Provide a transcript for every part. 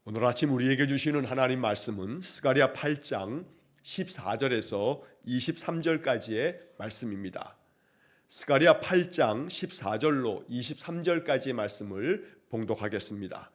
오늘 아침 우리에게 주시는 하나님 말씀은 스가랴 8장 14절에서 23절까지의 말씀입니다. 스가랴 8장 14절로 23절까지의 말씀을 봉독하겠습니다.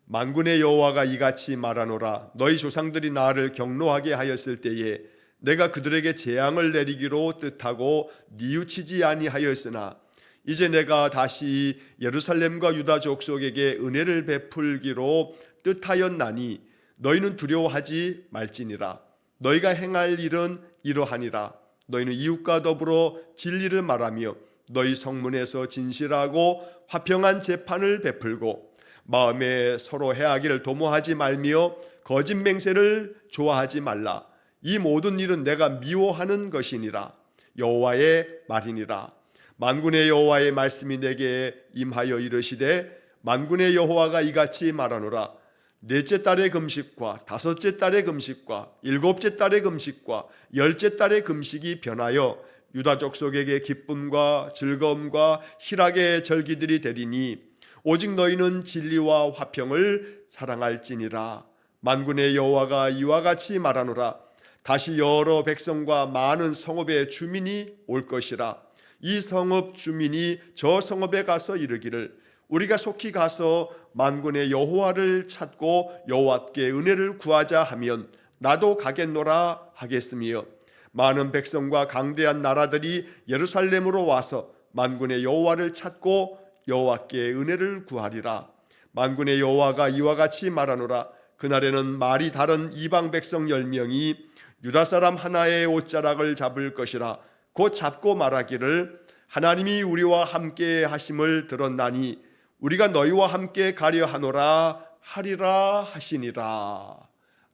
만군의 여호와가 이같이 말하노라. 너희 조상들이 나를 경노하게 하였을 때에 내가 그들에게 재앙을 내리기로 뜻하고 뉘우치지 아니하였으나 이제 내가 다시 예루살렘과 유다 족속에게 은혜를 베풀기로 뜻하였나니 너희는 두려워하지 말지니라. 너희가 행할 일은 이러하니라. 너희는 이웃과 더불어 진리를 말하며 너희 성문에서 진실하고 화평한 재판을 베풀고 마음에 서로 해하기를 도모하지 말며 거짓 맹세를 좋아하지 말라. 이 모든 일은 내가 미워하는 것이니라. 여호와의 말이니라. 만군의 여호와의 말씀이 내게 임하여 이르시되 만군의 여호와가 이같이 말하노라. 넷째 달의 금식과 다섯째 달의 금식과 일곱째 달의 금식과 열째 달의 금식이 변하여 유다 족속에게 기쁨과 즐거움과 희락의 절기들이 되리니 오직 너희는 진리와 화평을 사랑할지니라. 만군의 여호와가 이와 같이 말하노라. 다시 여러 백성과 많은 성읍의 주민이 올 것이라. 이 성읍 주민이 저 성읍에 가서 이르기를 우리가 속히 가서 만군의 여호와를 찾고 여호와께 은혜를 구하자 하면 나도 가겠노라 하겠으며 많은 백성과 강대한 나라들이 예루살렘으로 와서 만군의 여호와를 찾고 여호와께 은혜를 구하리라. 만군의 여호와가 이와 같이 말하노라. 그날에는 말이 다른 이방 백성 10명이 유다 사람 하나의 옷자락을 잡을 것이라. 곧 잡고 말하기를 하나님이 우리와 함께 하심을 들었나니 우리가 너희와 함께 가려 하노라 하리라 하시니라.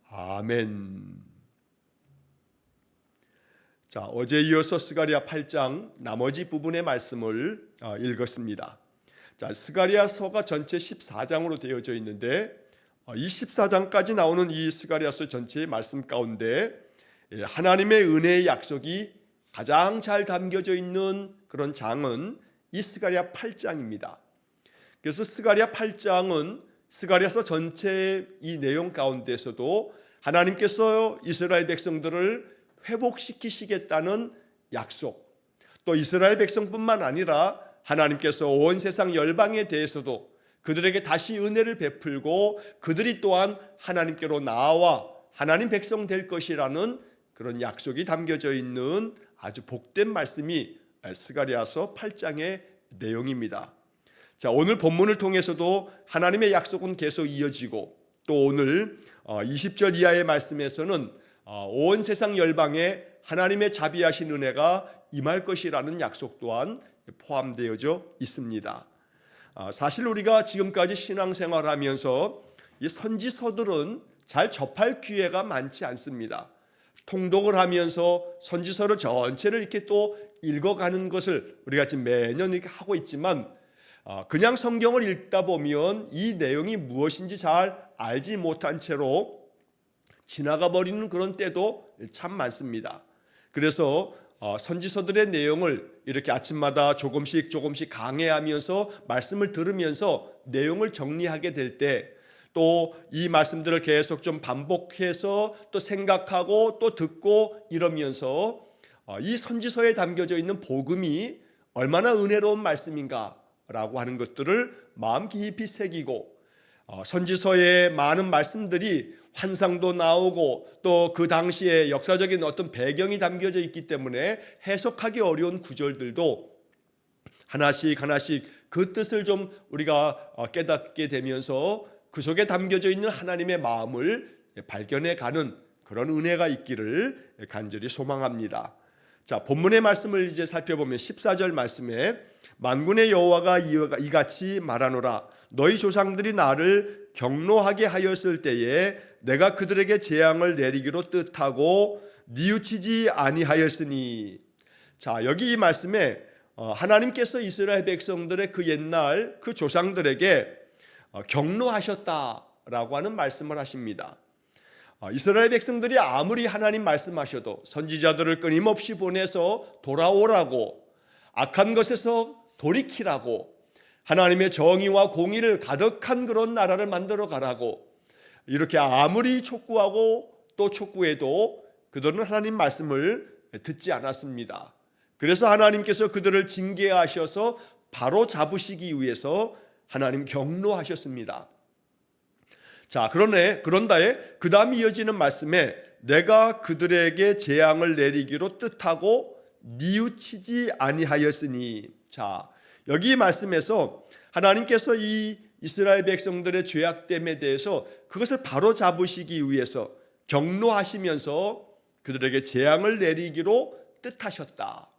아멘. 자, 어제 이어서 스가랴 8장 나머지 부분의 말씀을 읽었습니다. 자, 스가랴서가 전체 14장으로 되어져 있는데 이 14장까지 나오는 이 스가랴서 전체의 말씀 가운데 하나님의 은혜의 약속이 가장 잘 담겨져 있는 그런 장은 이 스가랴 8장입니다. 그래서 스가랴 8장은 스가랴서 전체의 이 내용 가운데서도 하나님께서 이스라엘 백성들을 회복시키시겠다는 약속, 또 이스라엘 백성뿐만 아니라 하나님께서 온 세상 열방에 대해서도 그들에게 다시 은혜를 베풀고 그들이 또한 하나님께로 나와 하나님 백성 될 것이라는 그런 약속이 담겨져 있는 아주 복된 말씀이 스가랴서 8장의 내용입니다. 자, 오늘 본문을 통해서도 하나님의 약속은 계속 이어지고 또 오늘 20절 이하의 말씀에서는 온 세상 열방에 하나님의 자비하신 은혜가 임할 것이라는 약속 또한 포함되어져 있습니다. 사실 우리가 지금까지 신앙생활하면서 이 선지서들은 잘 접할 기회가 많지 않습니다. 통독을 하면서 선지서를 전체를 이렇게 또 읽어가는 것을 우리가 지금 매년 이렇게 하고 있지만 그냥 성경을 읽다 보면 이 내용이 무엇인지 잘 알지 못한 채로 지나가 버리는 그런 때도 참 많습니다. 그래서 선지서들의 내용을 이렇게 아침마다 조금씩 강해하면서 말씀을 들으면서 내용을 정리하게 될 때 또 이 말씀들을 계속 좀 반복해서 또 생각하고 또 듣고 이러면서 이 선지서에 담겨져 있는 복음이 얼마나 은혜로운 말씀인가 라고 하는 것들을 마음 깊이 새기고 선지서의 많은 말씀들이 환상도 나오고 또 그 당시에 역사적인 어떤 배경이 담겨져 있기 때문에 해석하기 어려운 구절들도 하나씩 그 뜻을 좀 우리가 깨닫게 되면서 그 속에 담겨져 있는 하나님의 마음을 발견해 가는 그런 은혜가 있기를 간절히 소망합니다. 자, 본문의 말씀을 이제 살펴보면 14절 말씀에 만군의 여호와가 이같이 말하노라. 너희 조상들이 나를 경노하게 하였을 때에 내가 그들에게 재앙을 내리기로 뜻하고 뉘우치지 아니하였으니. 자, 여기 이 말씀에 하나님께서 이스라엘 백성들의 그 옛날 그 조상들에게 경노하셨다라고 하는 말씀을 하십니다. 이스라엘 백성들이 아무리 하나님 말씀하셔도 선지자들을 끊임없이 보내서 돌아오라고, 악한 것에서 돌이키라고, 하나님의 정의와 공의를 가득한 그런 나라를 만들어 가라고, 이렇게 아무리 촉구하고 또 촉구해도 그들은 하나님 말씀을 듣지 않았습니다. 그래서 하나님께서 그들을 징계하셔서 바로 잡으시기 위해서 하나님 경로하셨습니다. 자, 그런다에 그 다음 이어지는 말씀에 내가 그들에게 재앙을 내리기로 뜻하고 뉘우치지 아니하였으니, 자, 여기 말씀에서 하나님께서 이 이스라엘 백성들의 죄악됨에 대해서 그것을 바로 잡으시기 위해서 경로하시면서 그들에게 재앙을 내리기로 뜻하셨다.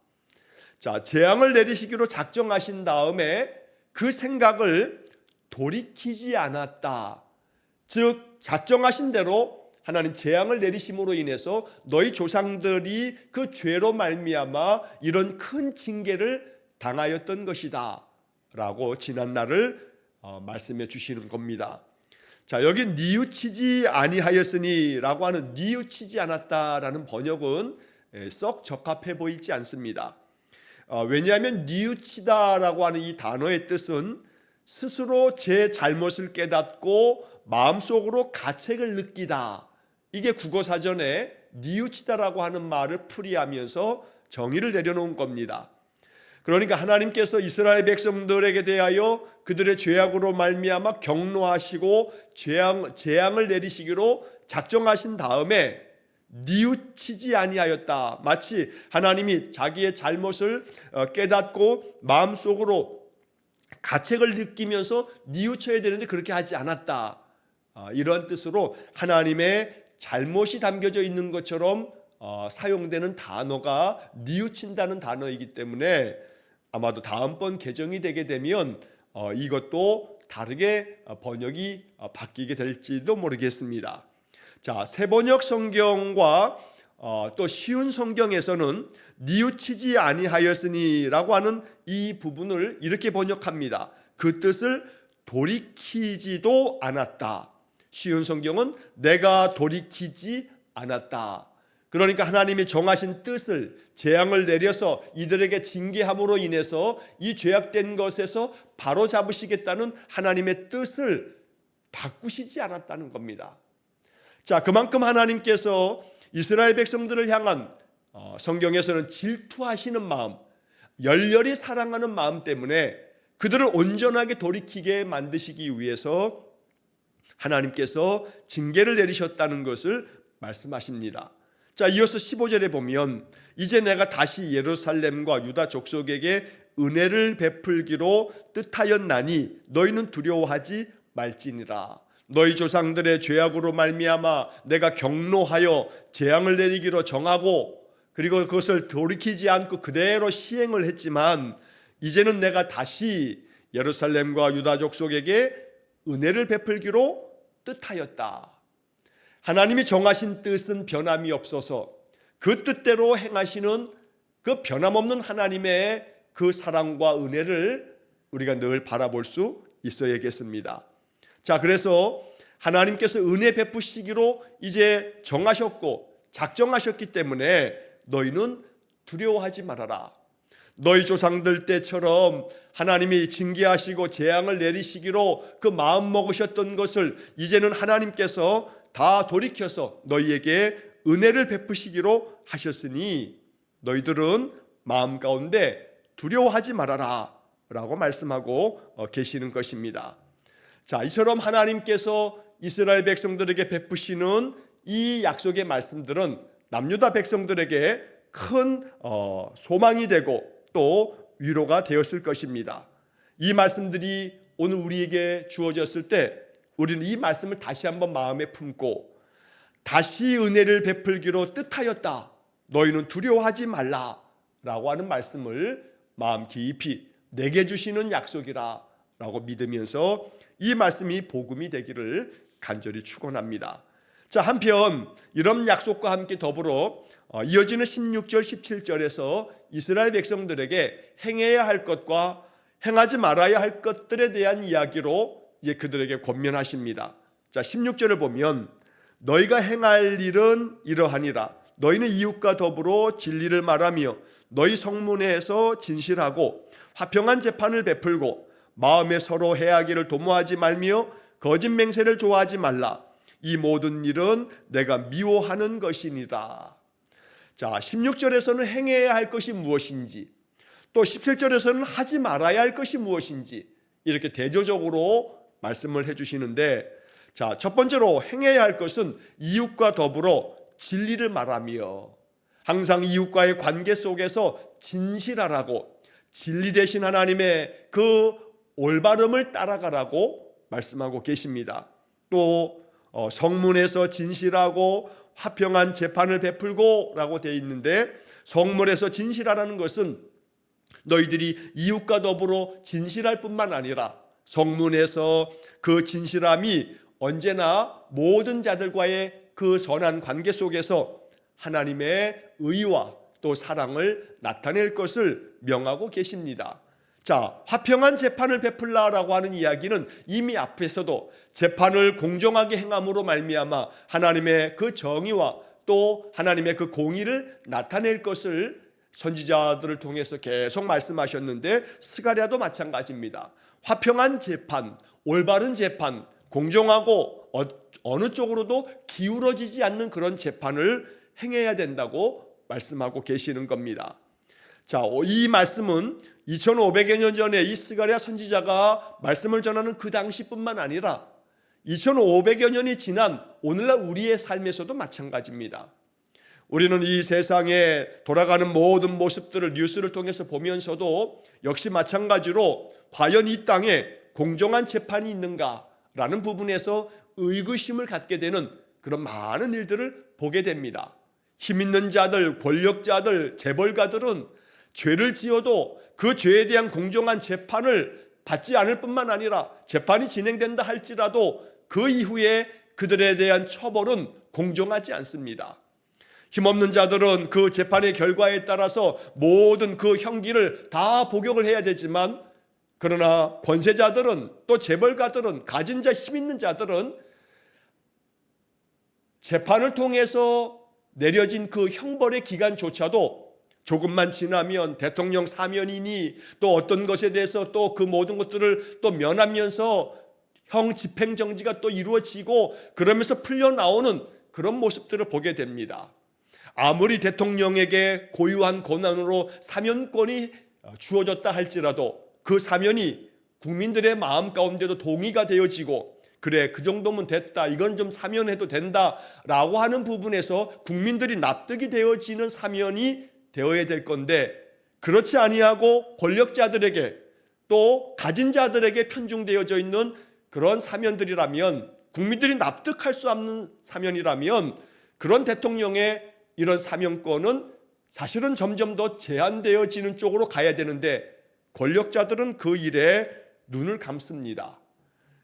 자, 재앙을 내리시기로 작정하신 다음에 그 생각을 돌이키지 않았다. 즉 작정하신 대로 하나님 재앙을 내리심으로 인해서 너희 조상들이 그 죄로 말미암아 이런 큰 징계를 당하였던 것이다 라고 지난날을 말씀해 주시는 겁니다. 자, 여기 뉘우치지 아니하였으니 라고 하는 뉘우치지 않았다라는 번역은 썩 적합해 보이지 않습니다. 왜냐하면 뉘우치다라고 하는 이 단어의 뜻은 스스로 제 잘못을 깨닫고 마음속으로 가책을 느끼다, 이게 국어사전에 뉘우치다라고 하는 말을 풀이하면서 정의를 내려놓은 겁니다. 그러니까 하나님께서 이스라엘 백성들에게 대하여 그들의 죄악으로 말미암아 경로하시고 재앙을 내리시기로 작정하신 다음에 뉘우치지 아니하였다. 마치 하나님이 자기의 잘못을 깨닫고 마음속으로 가책을 느끼면서 뉘우쳐야 되는데 그렇게 하지 않았다. 이런 뜻으로 하나님의 잘못이 담겨져 있는 것처럼 사용되는 단어가 뉘우친다는 단어이기 때문에 아마도 다음번 개정이 되게 되면 이것도 다르게 번역이 바뀌게 될지도 모르겠습니다. 자, 새번역 성경과 또 쉬운 성경에서는 뉘우치지 아니하였으니라고 하는 이 부분을 이렇게 번역합니다. 그 뜻을 돌이키지도 않았다. 쉬운 성경은 내가 돌이키지 않았다. 그러니까 하나님이 정하신 뜻을, 재앙을 내려서 이들에게 징계함으로 인해서 이 죄악된 것에서 바로 잡으시겠다는 하나님의 뜻을 바꾸시지 않았다는 겁니다. 자, 그만큼 하나님께서 이스라엘 백성들을 향한 성경에서는 질투하시는 마음, 열렬히 사랑하는 마음 때문에 그들을 온전하게 돌이키게 만드시기 위해서 하나님께서 징계를 내리셨다는 것을 말씀하십니다. 자, 이어서 15절에 보면 이제 내가 다시 예루살렘과 유다 족속에게 은혜를 베풀기로 뜻하였나니 너희는 두려워하지 말지니라. 너희 조상들의 죄악으로 말미암아 내가 경로하여 재앙을 내리기로 정하고 그리고 그것을 돌이키지 않고 그대로 시행을 했지만 이제는 내가 다시 예루살렘과 유다 족속에게 은혜를 베풀기로 뜻하였다. 하나님이 정하신 뜻은 변함이 없어서 그 뜻대로 행하시는 그 변함없는 하나님의 그 사랑과 은혜를 우리가 늘 바라볼 수 있어야겠습니다. 자, 그래서 하나님께서 은혜 베푸시기로 이제 정하셨고 작정하셨기 때문에 너희는 두려워하지 말아라. 너희 조상들 때처럼 하나님이 징계하시고 재앙을 내리시기로 그 마음 먹으셨던 것을 이제는 하나님께서 다 돌이켜서 너희에게 은혜를 베푸시기로 하셨으니 너희들은 마음 가운데 두려워하지 말아라 라고 말씀하고 계시는 것입니다. 자, 이처럼 하나님께서 이스라엘 백성들에게 베푸시는 이 약속의 말씀들은 남유다 백성들에게 큰 소망이 되고 또 위로가 되었을 것입니다. 이 말씀들이 오늘 우리에게 주어졌을 때 우리는 이 말씀을 다시 한번 마음에 품고 다시 은혜를 베풀기로 뜻하였다. 너희는 두려워하지 말라 라고 하는 말씀을 마음 깊이 내게 주시는 약속이라 라고 믿으면서 이 말씀이 복음이 되기를 간절히 축원합니다. 자, 한편 이런 약속과 함께 더불어 이어지는 16절 17절에서 이스라엘 백성들에게 행해야 할 것과 행하지 말아야 할 것들에 대한 이야기로 이제 그들에게 권면하십니다. 자, 16절을 보면 너희가 행할 일은 이러하니라. 너희는 이웃과 더불어 진리를 말하며 너희 성문에서 진실하고 화평한 재판을 베풀고 마음에 서로 해하기를 도모하지 말며 거짓 맹세를 좋아하지 말라. 이 모든 일은 내가 미워하는 것이니라. 자, 16절에서는 행해야 할 것이 무엇인지, 또 17절에서는 하지 말아야 할 것이 무엇인지 이렇게 대조적으로 말씀을 해주시는데, 자, 첫 번째로 행해야 할 것은 이웃과 더불어 진리를 말하며 항상 이웃과의 관계 속에서 진실하라고, 진리 되신 하나님의 그 올바름을 따라가라고 말씀하고 계십니다. 또 성문에서 진실하고 화평한 재판을 베풀고 라고 되어 있는데, 성문에서 진실하라는 것은 너희들이 이웃과 더불어 진실할 뿐만 아니라 성문에서 그 진실함이 언제나 모든 자들과의 그 선한 관계 속에서 하나님의 의와 또 사랑을 나타낼 것을 명하고 계십니다. 자, 화평한 재판을 베풀라라고 하는 이야기는 이미 앞에서도 재판을 공정하게 행함으로 말미암아 하나님의 그 정의와 또 하나님의 그 공의를 나타낼 것을 선지자들을 통해서 계속 말씀하셨는데, 스가랴도 마찬가지입니다. 화평한 재판, 올바른 재판, 공정하고 어느 쪽으로도 기울어지지 않는 그런 재판을 행해야 된다고 말씀하고 계시는 겁니다. 자, 이 말씀은 2500여 년 전에 이 스가랴 선지자가 말씀을 전하는 그 당시뿐만 아니라 2500여 년이 지난 오늘날 우리의 삶에서도 마찬가지입니다. 우리는 이 세상에 돌아가는 모든 모습들을 뉴스를 통해서 보면서도 역시 마찬가지로 과연 이 땅에 공정한 재판이 있는가라는 부분에서 의구심을 갖게 되는 그런 많은 일들을 보게 됩니다. 힘 있는 자들, 권력자들, 재벌가들은 죄를 지어도 그 죄에 대한 공정한 재판을 받지 않을 뿐만 아니라 재판이 진행된다 할지라도 그 이후에 그들에 대한 처벌은 공정하지 않습니다. 힘없는 자들은 그 재판의 결과에 따라서 모든 그 형기를 다 복역을 해야 되지만, 그러나 권세자들은 또 재벌가들은, 가진 자, 힘 있는 자들은 재판을 통해서 내려진 그 형벌의 기간조차도 조금만 지나면 대통령 사면이니 또 어떤 것에 대해서 또 그 모든 것들을 또 면하면서 형 집행정지가 또 이루어지고 그러면서 풀려나오는 그런 모습들을 보게 됩니다. 아무리 대통령에게 고유한 권한으로 사면권이 주어졌다 할지라도 그 사면이 국민들의 마음 가운데도 동의가 되어지고, 그래 그 정도면 됐다, 이건 좀 사면해도 된다라고 하는 부분에서 국민들이 납득이 되어지는 사면이 되어야 될 건데, 그렇지 아니하고 권력자들에게 또 가진 자들에게 편중되어져 있는 그런 사면들이라면, 국민들이 납득할 수 없는 사면이라면 그런 대통령의 이런 사면권은 사실은 점점 더 제한되어지는 쪽으로 가야 되는데, 권력자들은 그 일에 눈을 감습니다.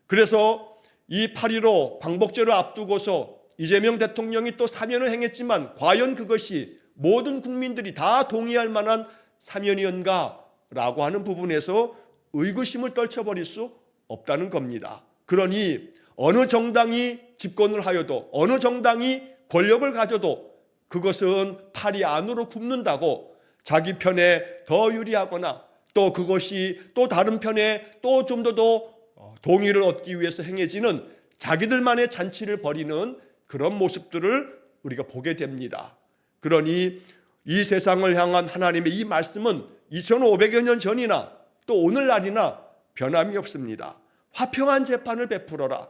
그래서 이 8.15 광복절을 앞두고서 이재명 대통령이 또 사면을 행했지만 과연 그것이 모든 국민들이 다 동의할 만한 사면이었는가라고 하는 부분에서 의구심을 떨쳐버릴 수 없다는 겁니다. 그러니 어느 정당이 집권을 하여도, 어느 정당이 권력을 가져도 그것은 팔이 안으로 굽는다고 자기 편에 더 유리하거나 또 그것이 또 다른 편에 또 좀 더 동의를 얻기 위해서 행해지는 자기들만의 잔치를 벌이는 그런 모습들을 우리가 보게 됩니다. 그러니 이 세상을 향한 하나님의 이 말씀은 2500여 년 전이나 또 오늘날이나 변함이 없습니다. 화평한 재판을 베풀어라.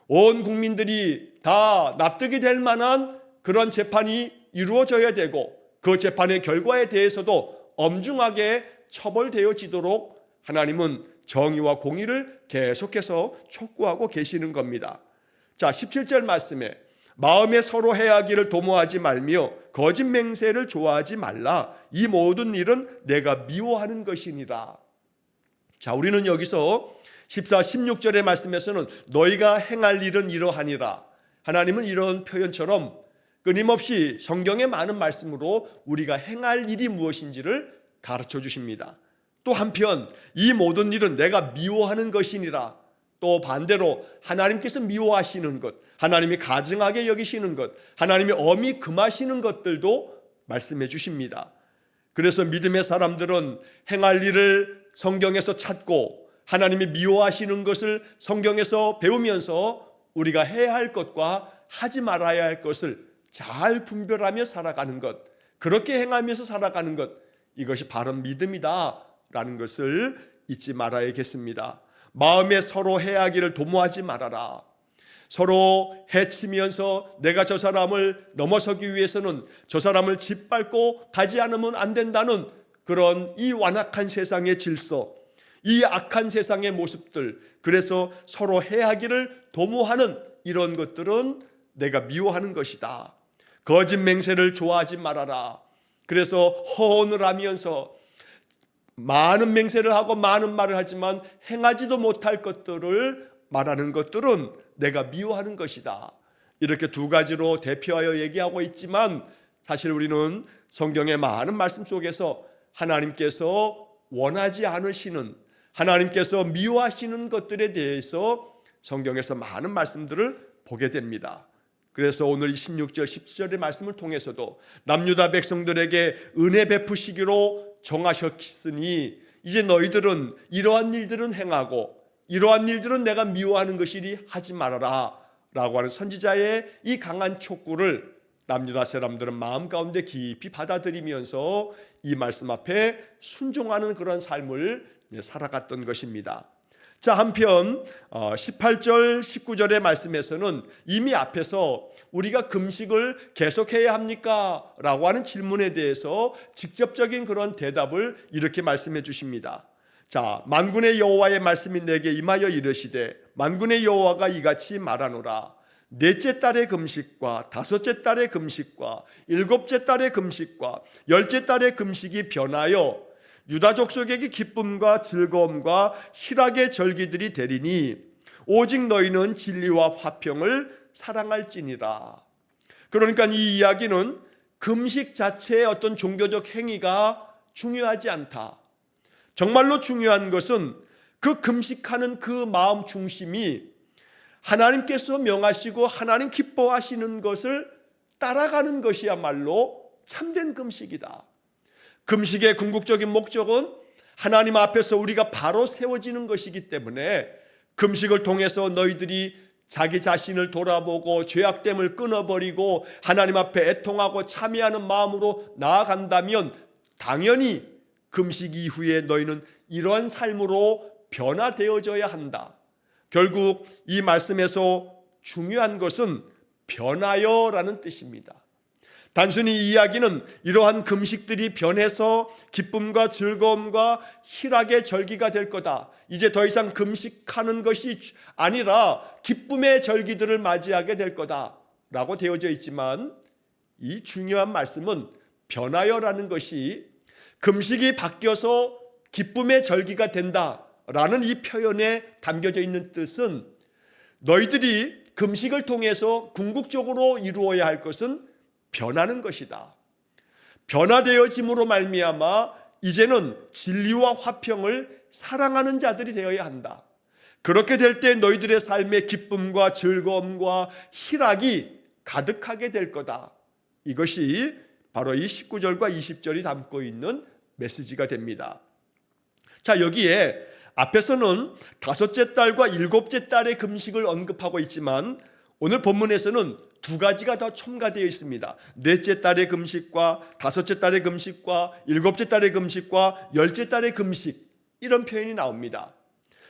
온 국민들이 다 납득이 될 만한 그런 재판이 이루어져야 되고, 그 재판의 결과에 대해서도 엄중하게 처벌되어지도록 하나님은 정의와 공의를 계속해서 촉구하고 계시는 겁니다. 자, 17절 말씀에 마음에 서로 해하기를 도모하지 말며 거짓 맹세를 좋아하지 말라. 이 모든 일은 내가 미워하는 것이니라. 자, 우리는 여기서 14, 16절의 말씀에서는 너희가 행할 일은 이러하니라. 하나님은 이런 표현처럼 끊임없이 성경의 많은 말씀으로 우리가 행할 일이 무엇인지를 가르쳐 주십니다. 또 한편 이 모든 일은 내가 미워하는 것이니라. 또 반대로 하나님께서 미워하시는 것, 하나님이 가증하게 여기시는 것, 하나님이 엄히 금하시는 것들도 말씀해 주십니다. 그래서 믿음의 사람들은 행할 일을 성경에서 찾고 하나님이 미워하시는 것을 성경에서 배우면서 우리가 해야 할 것과 하지 말아야 할 것을 잘 분별하며 살아가는 것, 그렇게 행하면서 살아가는 것, 이것이 바른 믿음이다 라는 것을 잊지 말아야겠습니다. 마음에 서로 해하기를 도모하지 말아라. 서로 해치면서 내가 저 사람을 넘어서기 위해서는 저 사람을 짓밟고 가지 않으면 안 된다는 그런 이 완악한 세상의 질서, 이 악한 세상의 모습들, 그래서 서로 해하기를 도모하는 이런 것들은 내가 미워하는 것이다. 거짓 맹세를 좋아하지 말아라. 그래서 허언을 하면서 많은 맹세를 하고 많은 말을 하지만 행하지도 못할 것들을 말하는 것들은 내가 미워하는 것이다. 이렇게 두 가지로 대표하여 얘기하고 있지만 사실 우리는 성경의 많은 말씀 속에서 하나님께서 원하지 않으시는, 하나님께서 미워하시는 것들에 대해서 성경에서 많은 말씀들을 보게 됩니다. 그래서 오늘 16절 17절의 말씀을 통해서도 남유다 백성들에게 은혜 베푸시기로 정하셨으니 이제 너희들은 이러한 일들은 행하고 이러한 일들은 내가 미워하는 것이니 하지 말아라 라고 하는 선지자의 이 강한 촉구를 남유다 사람들은 마음 가운데 깊이 받아들이면서 이 말씀 앞에 순종하는 그런 삶을 살아갔던 것입니다. 자, 한편 18절 19절의 말씀에서는 이미 앞에서 우리가 금식을 계속해야 합니까? 라고 하는 질문에 대해서 직접적인 그런 대답을 이렇게 말씀해 주십니다. 자, 만군의 여호와의 말씀이 내게 임하여 이르시되 만군의 여호와가 이같이 말하노라. 넷째 달의 금식과 다섯째 달의 금식과 일곱째 달의 금식과 열째 달의 금식이 변하여 유다 족속에게 기쁨과 즐거움과 희락의 절기들이 되리니 오직 너희는 진리와 화평을 사랑할지니라. 그러니까 이 이야기는 금식 자체의 어떤 종교적 행위가 중요하지 않다. 정말로 중요한 것은 그 금식하는 그 마음 중심이 하나님께서 명하시고 하나님 기뻐하시는 것을 따라가는 것이야말로 참된 금식이다. 금식의 궁극적인 목적은 하나님 앞에서 우리가 바로 세워지는 것이기 때문에 금식을 통해서 너희들이 자기 자신을 돌아보고 죄악됨을 끊어버리고 하나님 앞에 애통하고 참여하는 마음으로 나아간다면 당연히 금식 이후에 너희는 이러한 삶으로 변화되어져야 한다. 결국 이 말씀에서 중요한 것은 변하여라는 뜻입니다. 단순히 이 이야기는 이러한 금식들이 변해서 기쁨과 즐거움과 희락의 절기가 될 거다. 이제 더 이상 금식하는 것이 아니라 기쁨의 절기들을 맞이하게 될 거다 라고 되어져 있지만 이 중요한 말씀은 변하여라는 것이 금식이 바뀌어서 기쁨의 절기가 된다라는 이 표현에 담겨져 있는 뜻은 너희들이 금식을 통해서 궁극적으로 이루어야 할 것은 변하는 것이다. 변화되어짐으로 말미암아 이제는 진리와 화평을 사랑하는 자들이 되어야 한다. 그렇게 될 때 너희들의 삶의 기쁨과 즐거움과 희락이 가득하게 될 거다. 이것이 바로 이 19절과 20절이 담고 있는 메시지가 됩니다. 자, 여기에 앞에서는 다섯째 달과 일곱째 달의 금식을 언급하고 있지만 오늘 본문에서는 두 가지가 더 첨가되어 있습니다. 넷째 달의 금식과 다섯째 달의 금식과 일곱째 달의 금식과 열째 달의 금식, 이런 표현이 나옵니다.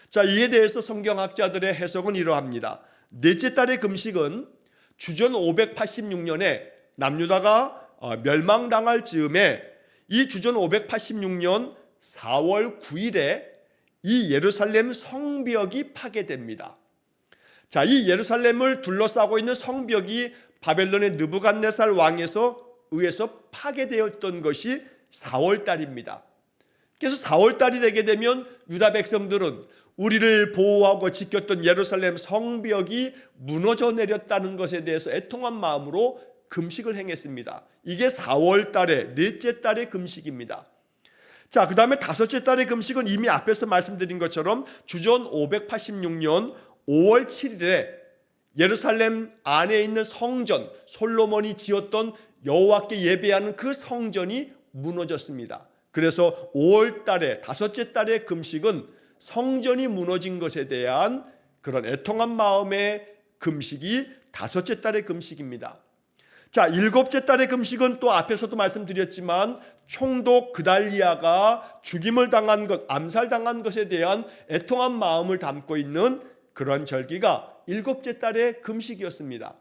자, 이에 대해서 성경학자들의 해석은 이러합니다. 넷째 달의 금식은 주전 586년에 남유다가 멸망당할 즈음에 이 주전 586년 4월 9일에 이 예루살렘 성벽이 파괴됩니다. 자, 이 예루살렘을 둘러싸고 있는 성벽이 바벨론의 느부갓네살 왕에서 의해서 파괴되었던 것이 4월 달입니다. 그래서 4월 달이 되게 되면 유다 백성들은 우리를 보호하고 지켰던 예루살렘 성벽이 무너져 내렸다는 것에 대해서 애통한 마음으로 금식을 행했습니다. 이게 4월 달의 넷째 달의 금식입니다. 자, 그 다음에 다섯째 달의 금식은 이미 앞에서 말씀드린 것처럼 주전 586년 5월 7일에 예루살렘 안에 있는 성전, 솔로몬이 지었던 여호와께 예배하는 그 성전이 무너졌습니다. 그래서 5월 달에 다섯째 달의 금식은 성전이 무너진 것에 대한 그런 애통한 마음의 금식이 다섯째 달의 금식입니다. 자, 일곱째 달의 금식은 또 앞에서도 말씀드렸지만 총독 그달리아가 죽임을 당한 것, 암살당한 것에 대한 애통한 마음을 담고 있는 그런 절기가 일곱째 달의 금식이었습니다.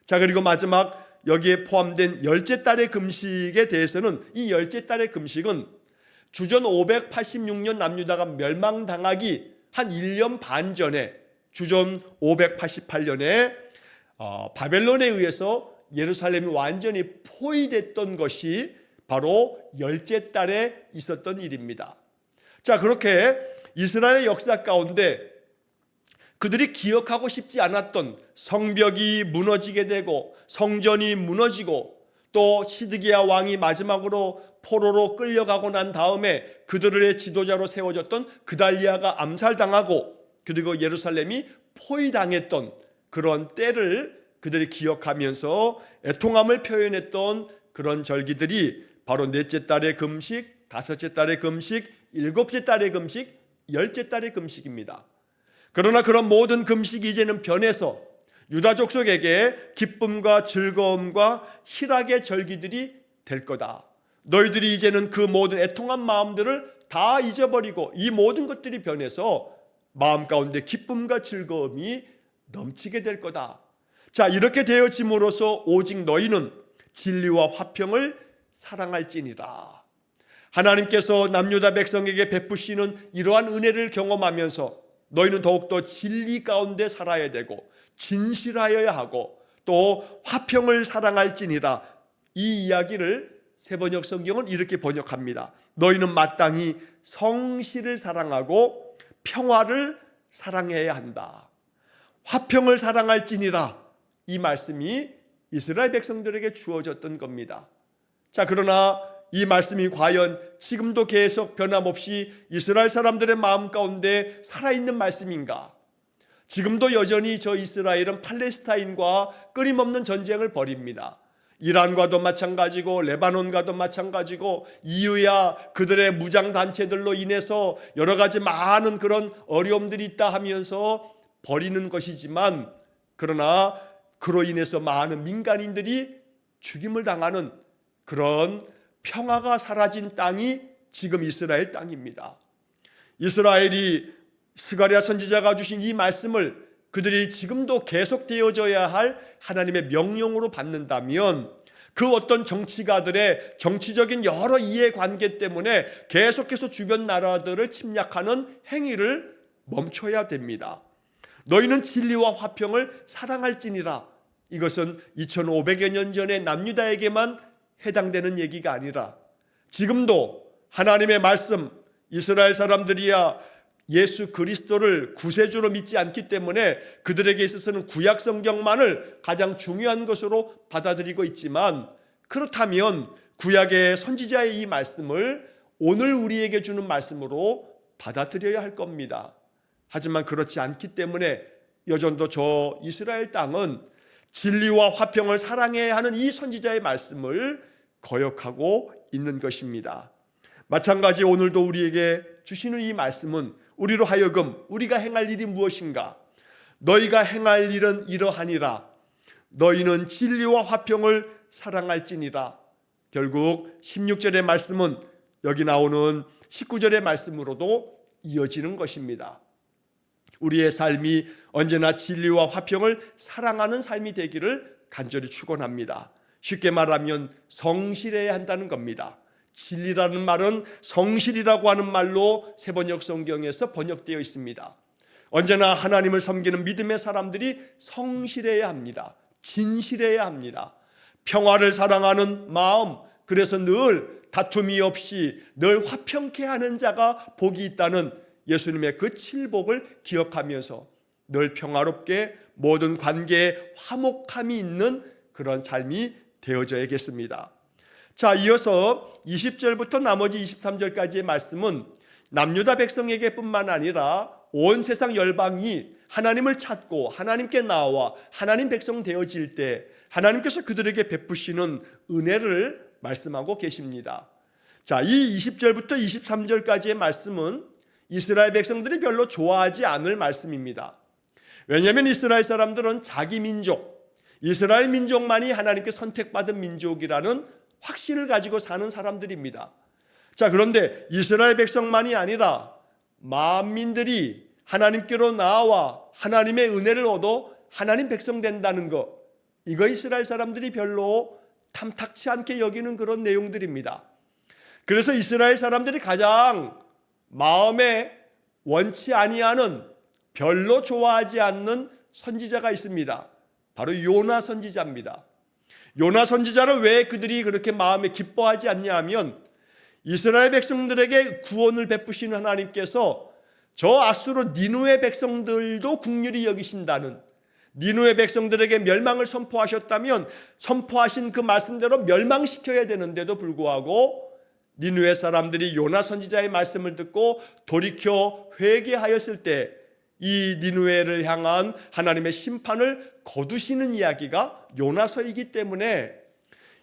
자, 그리고 마지막 여기에 포함된 열째 달의 금식에 대해서는 이 열째 달의 금식은 주전 586년 남유다가 멸망당하기 한 1년 반 전에 주전 588년에 바벨론에 의해서 예루살렘이 완전히 포위됐던 것이 바로 열째 달에 있었던 일입니다. 자, 그렇게 이스라엘의 역사 가운데 그들이 기억하고 싶지 않았던 성벽이 무너지게 되고 성전이 무너지고 또 시드기야 왕이 마지막으로 포로로 끌려가고 난 다음에 그들의 지도자로 세워졌던 그달리아가 암살당하고 그리고 예루살렘이 포위당했던 그런 때를 그들이 기억하면서 애통함을 표현했던 그런 절기들이 바로 넷째 달의 금식, 다섯째 달의 금식, 일곱째 달의 금식, 열째 달의 금식입니다. 그러나 그런 모든 금식이 이제는 변해서 유다 족속에게 기쁨과 즐거움과 희락의 절기들이 될 거다. 너희들이 이제는 그 모든 애통한 마음들을 다 잊어버리고 이 모든 것들이 변해서 마음 가운데 기쁨과 즐거움이 넘치게 될 거다. 자, 이렇게 되어짐으로써 오직 너희는 진리와 화평을 사랑할지니라. 하나님께서 남유다 백성에게 베푸시는 이러한 은혜를 경험하면서 너희는 더욱더 진리 가운데 살아야 되고 진실하여야 하고 또 화평을 사랑할지니라. 이 이야기를 세번역 성경은 이렇게 번역합니다. 너희는 마땅히 성실을 사랑하고 평화를 사랑해야 한다. 화평을 사랑할지니라. 이 말씀이 이스라엘 백성들에게 주어졌던 겁니다. 자, 그러나 이 말씀이 과연 지금도 계속 변함없이 이스라엘 사람들의 마음 가운데 살아있는 말씀인가? 지금도 여전히 저 이스라엘은 팔레스타인과 끊임없는 전쟁을 벌입니다. 이란과도 마찬가지고 레바논과도 마찬가지고 이유야 그들의 무장단체들로 인해서 여러 가지 많은 그런 어려움들이 있다 하면서 벌이는 것이지만 그러나 그로 인해서 많은 민간인들이 죽임을 당하는 그런 평화가 사라진 땅이 지금 이스라엘 땅입니다. 이스라엘이 스가랴 선지자가 주신 이 말씀을 그들이 지금도 계속되어져야 할 하나님의 명령으로 받는다면 그 어떤 정치가들의 정치적인 여러 이해관계 때문에 계속해서 주변 나라들을 침략하는 행위를 멈춰야 됩니다. 너희는 진리와 화평을 사랑할지니라. 이것은 2500여 년 전에 남유다에게만 해당되는 얘기가 아니라 지금도 하나님의 말씀, 이스라엘 사람들이야 예수 그리스도를 구세주로 믿지 않기 때문에 그들에게 있어서는 구약 성경만을 가장 중요한 것으로 받아들이고 있지만 그렇다면 구약의 선지자의 이 말씀을 오늘 우리에게 주는 말씀으로 받아들여야 할 겁니다. 하지만 그렇지 않기 때문에 여전도 저 이스라엘 땅은 진리와 화평을 사랑해야 하는 이 선지자의 말씀을 거역하고 있는 것입니다. 마찬가지 오늘도 우리에게 주시는 이 말씀은 우리로 하여금 우리가 행할 일이 무엇인가? 너희가 행할 일은 이러하니라. 너희는 진리와 화평을 사랑할지니라. 결국 16절의 말씀은 여기 나오는 19절의 말씀으로도 이어지는 것입니다. 우리의 삶이 언제나 진리와 화평을 사랑하는 삶이 되기를 간절히 축원합니다. 쉽게 말하면 성실해야 한다는 겁니다. 진리라는 말은 성실이라고 하는 말로 세번역 성경에서 번역되어 있습니다. 언제나 하나님을 섬기는 믿음의 사람들이 성실해야 합니다. 진실해야 합니다. 평화를 사랑하는 마음, 그래서 늘 다툼이 없이 늘 화평케 하는 자가 복이 있다는 예수님의 그 칠복을 기억하면서 늘 평화롭게 모든 관계에 화목함이 있는 그런 삶이 되어져야겠습니다. 자, 이어서 20절부터 나머지 23절까지의 말씀은 남유다 백성에게 뿐만 아니라 온 세상 열방이 하나님을 찾고 하나님께 나와 하나님 백성 되어질 때 하나님께서 그들에게 베푸시는 은혜를 말씀하고 계십니다. 자, 이 20절부터 23절까지의 말씀은 이스라엘 백성들이 별로 좋아하지 않을 말씀입니다. 왜냐하면 이스라엘 사람들은 자기 민족, 이스라엘 민족만이 하나님께 선택받은 민족이라는 확신을 가지고 사는 사람들입니다. 자, 그런데 이스라엘 백성만이 아니라 만민들이 하나님께로 나와 하나님의 은혜를 얻어 하나님 백성 된다는 것, 이거 이스라엘 사람들이 별로 탐탁치 않게 여기는 그런 내용들입니다. 그래서 이스라엘 사람들이 가장 마음에 원치 아니하는, 별로 좋아하지 않는 선지자가 있습니다. 바로 요나 선지자입니다. 요나 선지자를 왜 그들이 그렇게 마음에 기뻐하지 않냐 하면, 이스라엘 백성들에게 구원을 베푸시는 하나님께서 저 아수르 니느웨 백성들도 긍휼히 여기신다는, 니느웨 백성들에게 멸망을 선포하셨다면 선포하신 그 말씀대로 멸망시켜야 되는데도 불구하고 니느웨 사람들이 요나 선지자의 말씀을 듣고 돌이켜 회개하였을 때 이 니느웨를 향한 하나님의 심판을 거두시는 이야기가 요나서이기 때문에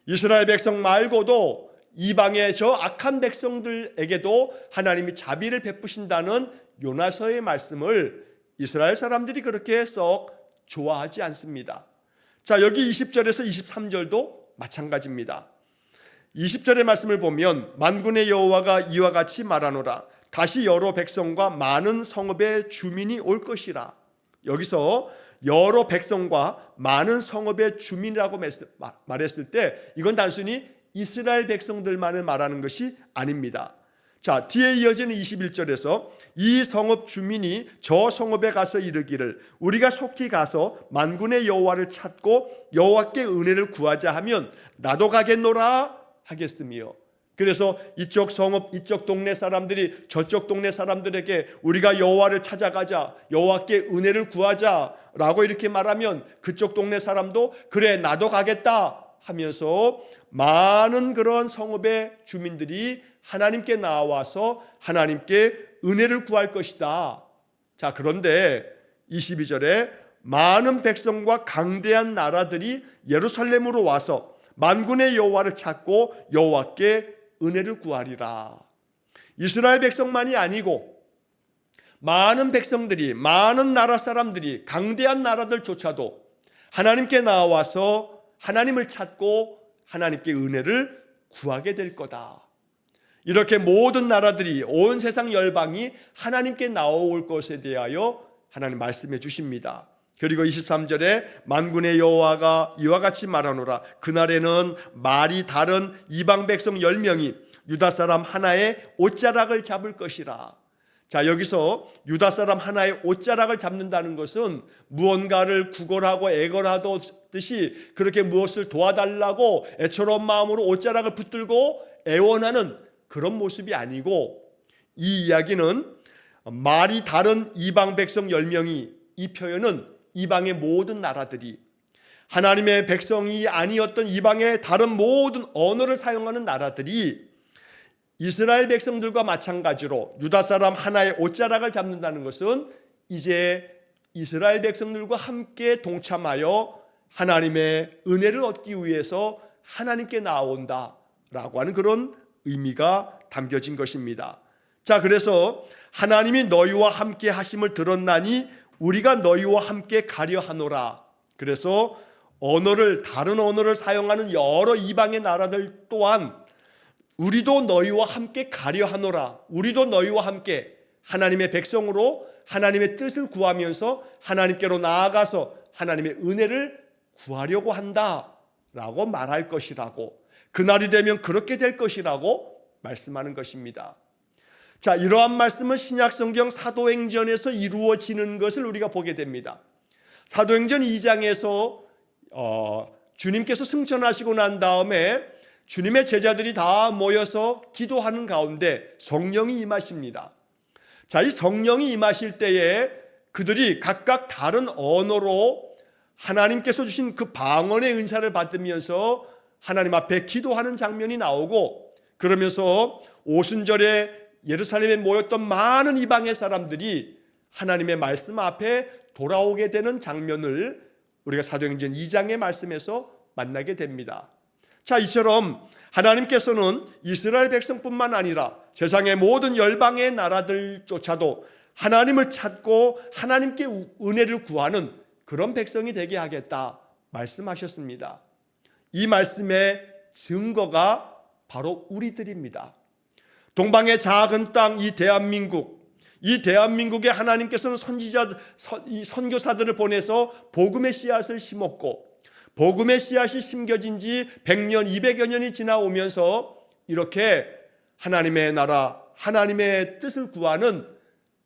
이스라엘 백성 말고도 이방의 저 악한 백성들에게도 하나님이 자비를 베푸신다는 요나서의 말씀을 이스라엘 사람들이 그렇게 썩 좋아하지 않습니다. 자, 여기 20절에서 23절도 마찬가지입니다. 20절의 말씀을 보면 만군의 여호와가 이와 같이 말하노라. 다시 여러 백성과 많은 성읍의 주민이 올 것이라. 여기서 여러 백성과 많은 성읍의 주민이라고 말했을 때 이건 단순히 이스라엘 백성들만을 말하는 것이 아닙니다. 자, 뒤에 이어지는 21절에서 이 성읍 주민이 저 성읍에 가서 이르기를 우리가 속히 가서 만군의 여호와를 찾고 여호와께 은혜를 구하자 하면 나도 가겠노라 하겠으며, 그래서 이쪽 성읍, 이쪽 동네 사람들이 저쪽 동네 사람들에게 우리가 여호와를 찾아가자, 여호와께 은혜를 구하자라고 이렇게 말하면 그쪽 동네 사람도 그래 나도 가겠다 하면서 많은 그런 성읍의 주민들이 하나님께 나와서 하나님께 은혜를 구할 것이다. 자, 그런데 22절에 많은 백성과 강대한 나라들이 예루살렘으로 와서 만군의 여호와를 찾고 여호와께 은혜를 구하리라. 이스라엘 백성만이 아니고 많은 백성들이, 많은 나라 사람들이, 강대한 나라들조차도 하나님께 나와서 하나님을 찾고 하나님께 은혜를 구하게 될 거다. 이렇게 모든 나라들이, 온 세상 열방이 하나님께 나올 것에 대하여 하나님 말씀해 주십니다. 그리고 23절에 만군의 여호와가 이와 같이 말하노라. 그날에는 말이 다른 이방 백성 10명이 유다 사람 하나의 옷자락을 잡을 것이라. 자, 여기서 유다 사람 하나의 옷자락을 잡는다는 것은 무언가를 구걸하고 애걸하듯이 그렇게 무엇을 도와달라고 애처로운 마음으로 옷자락을 붙들고 애원하는 그런 모습이 아니고, 이 이야기는 말이 다른 이방 백성 10명이, 이 표현은 이방의 모든 나라들이, 하나님의 백성이 아니었던 이방의 다른 모든 언어를 사용하는 나라들이 이스라엘 백성들과 마찬가지로 유다 사람 하나의 옷자락을 잡는다는 것은 이제 이스라엘 백성들과 함께 동참하여 하나님의 은혜를 얻기 위해서 하나님께 나온다라고 하는 그런 의미가 담겨진 것입니다. 자, 그래서 하나님이 너희와 함께 하심을 들었나니 우리가 너희와 함께 가려 하노라. 그래서 다른 언어를 사용하는 여러 이방의 나라들 또한 우리도 너희와 함께 가려 하노라. 우리도 너희와 함께 하나님의 백성으로 하나님의 뜻을 구하면서 하나님께로 나아가서 하나님의 은혜를 구하려고 한다라고 말할 것이라고, 그날이 되면 그렇게 될 것이라고 말씀하는 것입니다. 자, 이러한 말씀은 신약성경 사도행전에서 이루어지는 것을 우리가 보게 됩니다. 사도행전 2장에서 주님께서 승천하시고 난 다음에 주님의 제자들이 다 모여서 기도하는 가운데 성령이 임하십니다. 자, 이 성령이 임하실 때에 그들이 각각 다른 언어로 하나님께서 주신 그 방언의 은사를 받으면서 하나님 앞에 기도하는 장면이 나오고, 그러면서 오순절에 예루살렘에 모였던 많은 이방의 사람들이 하나님의 말씀 앞에 돌아오게 되는 장면을 우리가 사도행전 2장의 말씀에서 만나게 됩니다. 자, 이처럼 하나님께서는 이스라엘 백성뿐만 아니라 세상의 모든 열방의 나라들조차도 하나님을 찾고 하나님께 은혜를 구하는 그런 백성이 되게 하겠다 말씀하셨습니다. 이 말씀의 증거가 바로 우리들입니다. 동방의 작은 땅 이 대한민국에 하나님께서는 선교사들을 보내서 복음의 씨앗을 심었고, 복음의 씨앗이 심겨진 지 100년, 200여 년이 지나오면서 이렇게 하나님의 나라, 하나님의 뜻을 구하는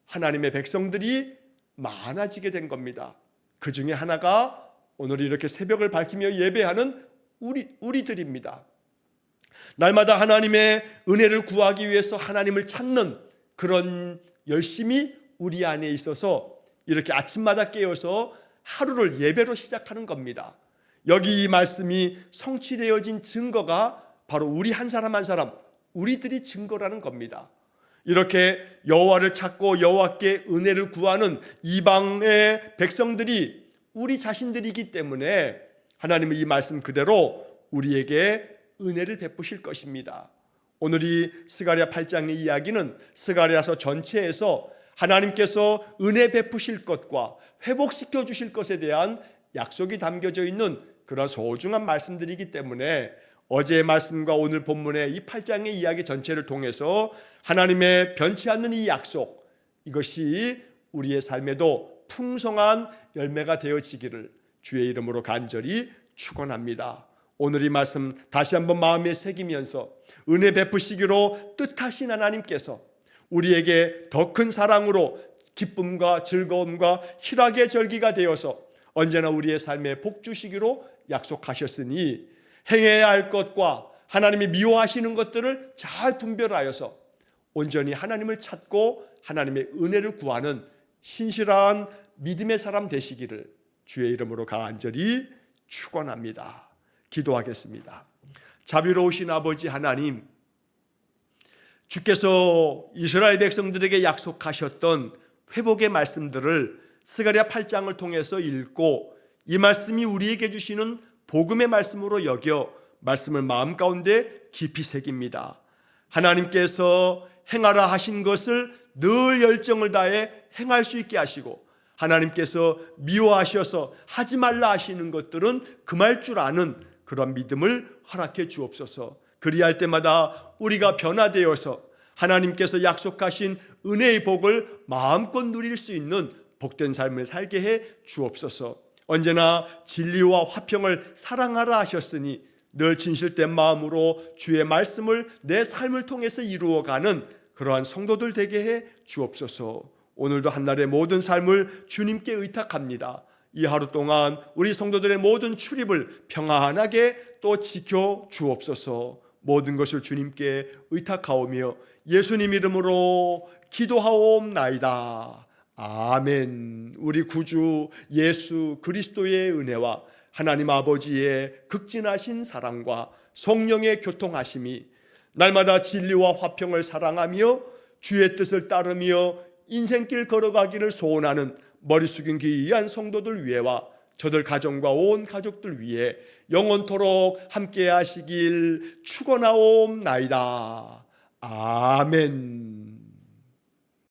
하나님의 백성들이 많아지게 된 겁니다. 그 중에 하나가 오늘 이렇게 새벽을 밝히며 예배하는 우리들입니다. 날마다 하나님의 은혜를 구하기 위해서 하나님을 찾는 그런 열심이 우리 안에 있어서 이렇게 아침마다 깨어서 하루를 예배로 시작하는 겁니다. 여기 이 말씀이 성취되어진 증거가 바로 우리 한 사람 한 사람, 우리들이 증거라는 겁니다. 이렇게 여호와를 찾고 여호와께 은혜를 구하는 이방의 백성들이 우리 자신들이기 때문에 하나님은 이 말씀 그대로 우리에게 은혜를 베푸실 것입니다. 오늘 이 스가랴 8장의 이야기는 스가랴서 전체에서 하나님께서 은혜 베푸실 것과 회복시켜 주실 것에 대한 약속이 담겨져 있는 그런 소중한 말씀들이기 때문에 어제의 말씀과 오늘 본문의 이 8장의 이야기 전체를 통해서 하나님의 변치 않는 이 약속, 이것이 우리의 삶에도 풍성한 열매가 되어지기를 주의 이름으로 간절히 축원합니다. 오늘 이 말씀 다시 한번 마음에 새기면서 은혜 베푸시기로 뜻하신 하나님께서 우리에게 더 큰 사랑으로 기쁨과 즐거움과 희락의 절기가 되어서 언제나 우리의 삶에 복 주시기로 약속하셨으니 행해야 할 것과 하나님이 미워하시는 것들을 잘 분별하여서 온전히 하나님을 찾고 하나님의 은혜를 구하는 신실한 믿음의 사람 되시기를 주의 이름으로 간절히 축원합니다. 기도하겠습니다. 자비로우신 아버지 하나님, 주께서 이스라엘 백성들에게 약속하셨던 회복의 말씀들을 스가랴 8장을 통해서 읽고 이 말씀이 우리에게 주시는 복음의 말씀으로 여겨 말씀을 마음 가운데 깊이 새깁니다. 하나님께서 행하라 하신 것을 늘 열정을 다해 행할 수 있게 하시고, 하나님께서 미워하셔서 하지 말라 하시는 것들은 금할 줄 아는 그런 믿음을 허락해 주옵소서. 그리할 때마다 우리가 변화되어서 하나님께서 약속하신 은혜의 복을 마음껏 누릴 수 있는 복된 삶을 살게 해 주옵소서. 언제나 진리와 화평을 사랑하라 하셨으니 늘 진실된 마음으로 주의 말씀을 내 삶을 통해서 이루어가는 그러한 성도들 되게 해 주옵소서. 오늘도 한날의 모든 삶을 주님께 의탁합니다. 이 하루 동안 우리 성도들의 모든 출입을 평안하게 또 지켜 주옵소서. 모든 것을 주님께 의탁하오며 예수님 이름으로 기도하옵나이다. 아멘. 우리 구주 예수 그리스도의 은혜와 하나님 아버지의 극진하신 사랑과 성령의 교통하심이 날마다 진리와 화평을 사랑하며 주의 뜻을 따르며 인생길 걸어가기를 소원하는 머리 숙인 귀한 성도들 위에와 저들 가정과 온 가족들 위해 영원토록 함께 하시길 축원하옵나이다. 아멘.